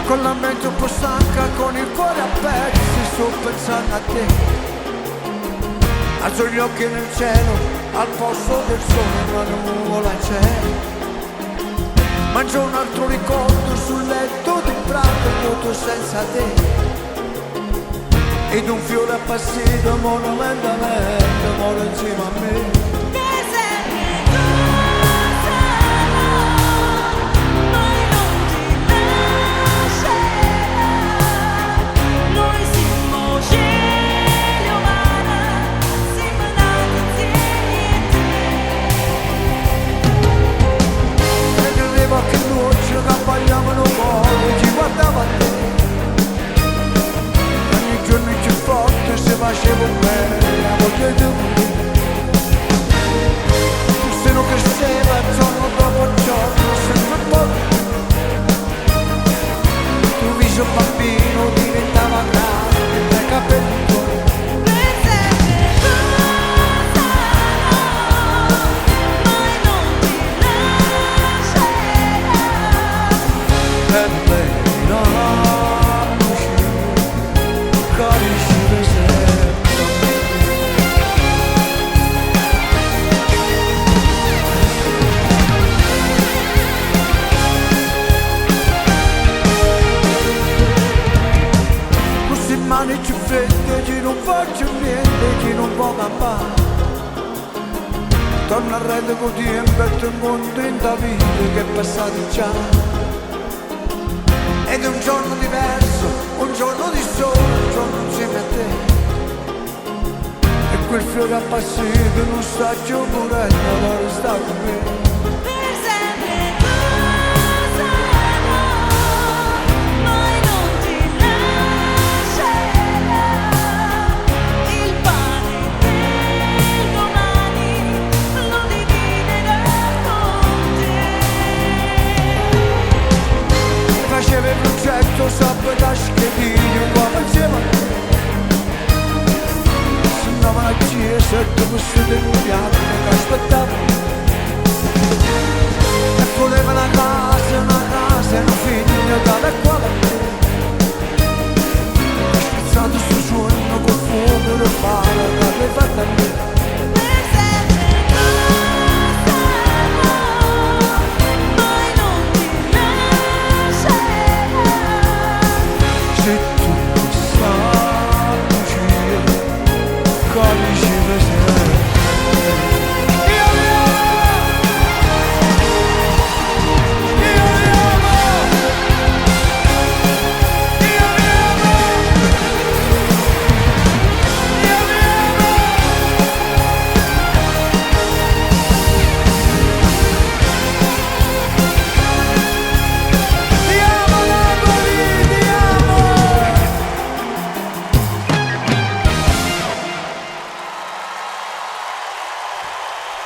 con la mente un po' stanca, con il cuore a pezzi, sto pensando a te. Alzo gli occhi nel cielo, al posto del sole una nuvola c'è. Mangio un altro ricordo sul letto di prato, vuoto senza te. Ed un fiore appassito, monumento aperto, moro insieme a me. Che luce che abbagliavano fuori, ci guardava a te. Ogni giorno più forte si faceva bene, a volte tu. Tu se non cresceva giorno dopo giorno, sempre un po'. Tu viso bambino diventava grande, dai capelli tuoi. Mani più fredde, che non faccio niente, che non può campare. Torno a rete con tempo e un contenta vita che è passato già. Ed è un giorno diverso, un giorno di sole, un giorno insieme a te. E quel fiore appassito non sta giù morendo, ma resta con me. Faceva il progetto, sabato da schedino, qua faceva. Si andava alla chiesa e tu questo denunciato che aspettava. E voleva una casa e un figlio tale e quale. Ha spezzato sto sogno col fuoco del mare, l'aveva fatta a me.